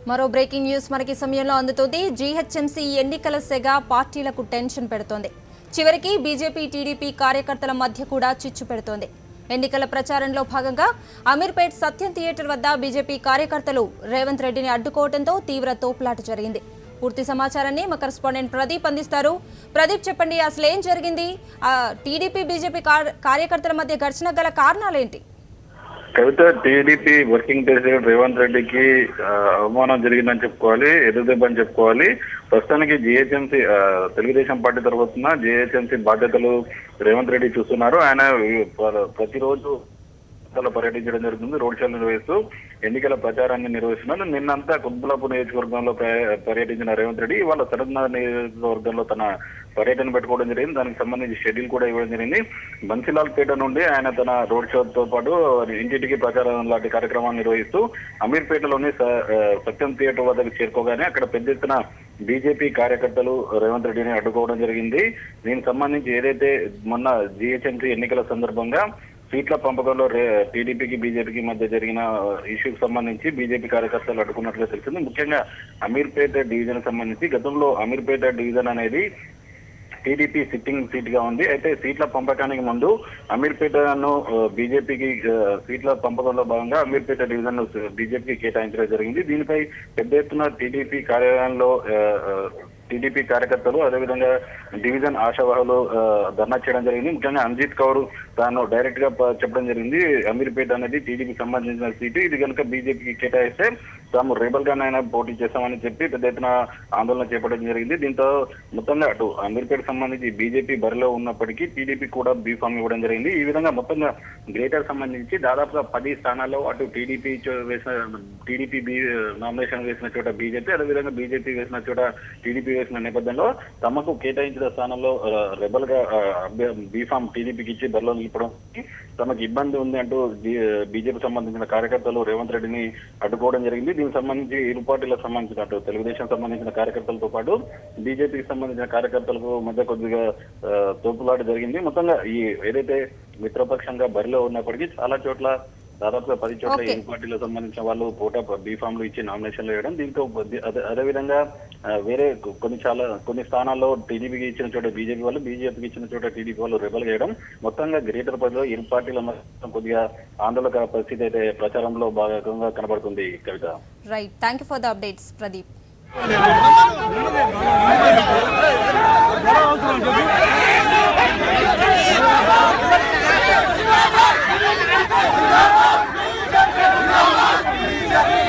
మరో breaking news మనకి సమయంలో అందుతోంది. జీహెచ్ఎంసీ ఎన్నికల సెగ పార్టీలకు టెన్షన్ పెడుతోంది. చివరికి బీజేపీ టీడీపీ కార్యకర్తల మధ్య కూడా చిచ్చు పెడుతోంది. ఎన్నికల ప్రచారంలో భాగంగా అమీర్పేట్ సత్యం థియేటర్ వద్ద బీజేపీ కార్యకర్తలు రేవంత్ రెడ్డిని అడ్డుకోవడంతో తీవ్ర తోపులాట జరిగింది. పూర్తి సమాచారాన్ని మా కరెస్పాండెంట్ ప్రదీప్ అందిస్తారు. ప్రదీప్, చెప్పండి, అసలు ఏం జరిగింది? టీడీపీ బీజేపీ కార్యకర్తల మధ్య ఘర్షణ గల కారణాలేంటి? కవిత, టీడీపీ వర్కింగ్ ప్రెసిడెంట్ రేవంత్ రెడ్డికి అవమానం జరిగిందని చెప్పుకోవాలి, ఎదురుదెబ్బ అని చెప్పుకోవాలి. ప్రస్తుతానికి జీహెచ్ఎంసీ తెలుగుదేశం పార్టీ తరఫున జీహెచ్ఎంసీ బాధ్యతలు రేవంత్ రెడ్డి చూస్తున్నారు. ఆయన ప్రతిరోజు పర్యటించడం జరుగుతుంది. రోడ్ షోలు నిర్వహిస్తూ ఎన్నికల ప్రచారాన్ని నిర్వహిస్తున్నారు. నిన్నంతా కుత్బుల్లాపూర్ నియోజకవర్గంలో పర్యటించిన రేవంత్ రెడ్డి ఇవాళ సరద్నగర్ నియోజకవర్గంలో తన పర్యటన పెట్టుకోవడం జరిగింది. దానికి సంబంధించి షెడ్యూల్ కూడా ఇవ్వడం జరిగింది. బన్సీలాల్ పేట నుండి ఆయన తన రోడ్ షోతో పాటు ఇంటింటికి ప్రచారం లాంటి కార్యక్రమాలు నిర్వహిస్తూ అమీర్పేటలోని సత్యం థియేటర్ వద్దకు చేరుకోగానే అక్కడ పెద్ద ఎత్తున బీజేపీ కార్యకర్తలు రేవంత్ రెడ్డిని అడ్డుకోవడం జరిగింది. దీనికి సంబంధించి ఏదైతే మొన్న జీహెచ్ఎంసీ ఎన్నికల సందర్భంగా సీట్ల పంపకంలో టీడీపీకి బీజేపీకి మధ్య జరిగిన ఇష్యూకి సంబంధించి బీజేపీ కార్యకర్తలు అడ్డుకున్నట్లుగా తెలిసింది. ముఖ్యంగా అమీర్పేట డివిజన్ సంబంధించి గతంలో అమీర్పేట డివిజన్ అనేది టీడీపీ సిట్టింగ్ సీట్ గా ఉంది. అయితే సీట్ల పంపకానికి ముందు అమీర్పేటను బీజేపీకి సీట్ల పంపకంలో భాగంగా అమీర్పేట డివిజన్ బీజేపీకి కేటాయించడం జరిగింది. దీనిపై పెద్ద ఎత్తున టీడీపీ కార్యాలయంలో టీడీపీ కార్యకర్తలు అదేవిధంగా డివిజన్ ఆశావాహులు ధర్నా చేయడం జరిగింది. ముఖ్యంగా అంజిత్ కౌర్ తాను డైరెక్ట్ గా చెప్పడం జరిగింది, అమీర్పేట అనేది టీడీపీకి సంబంధించిన సీటు, ఇది కనుక బీజేపీకి కేటాయిస్తే తాము రేబల్ గానైనా పోటీ చేస్తామని చెప్పి పెద్ద ఎత్తున ఆందోళన చేపట్టడం జరిగింది. దీంతో మొత్తంగా అటు అమీర్పేట సంబంధించి బీజేపీ బరిలో ఉన్నప్పటికీ టీడీపీ కూడా బీఫామ్ ఇవ్వడం జరిగింది. ఈ విధంగా మొత్తంగా గ్రేటర్ సంబంధించి దాదాపుగా 10 స్థానాల్లో అటు టీడీపీ నామినేషన్ వేసిన చోట బీజేపీ, అదేవిధంగా బీజేపీ వేసిన చోట టీడీపీ వేసిన నేపథ్యంలో తమకు కేటాయించిన స్థానంలో రెబల్ గా బీఫామ్ టీడీపీకి ఇచ్చి బరిలో నిలపడం తమకు ఇబ్బంది ఉంది అంటూ బీజేపీ సంబంధించిన కార్యకర్తలు రేవంత్ రెడ్డిని అడ్డుకోవడం జరిగింది. దీనికి సంబంధించి ఇరు పార్టీలకు సంబంధించిన అటు తెలుగుదేశం సంబంధించిన కార్యకర్తలతో పాటు బీజేపీకి సంబంధించిన కార్యకర్తలకు మధ్య కొద్దిగా తోపులాట జరిగింది. మొత్తంగా ఈ ఏదైతే మిత్రపక్షంగా బరిలో ఉన్నప్పటికీ చాలా చోట్ల దాదాపుగా 10 చోట్ల ఇరు పార్టీలకు సంబంధించిన వాళ్ళు పోటా బీఫామ్లు ఇచ్చి నామినేషన్లు వేయడం, దీంతో అదేవిధంగా వేరే కొన్ని స్థానాల్లో టీడీపీకి ఇచ్చిన చోట బీజేపీ వాళ్ళు, బీజేపీకి ఇచ్చిన చోట టీడీపీ వాళ్ళు రెబల్ చేయడం, మొత్తంగా గ్రేటర్ పరిధిలో ఇరు పార్టీల మధ్య కొద్దిగా ఆందోళన పరిస్థితి అయితే ప్రచారంలో భాగంగా కనబడుతుంది. Kavitha, right, thank you for the updates Pradeep. Yeah.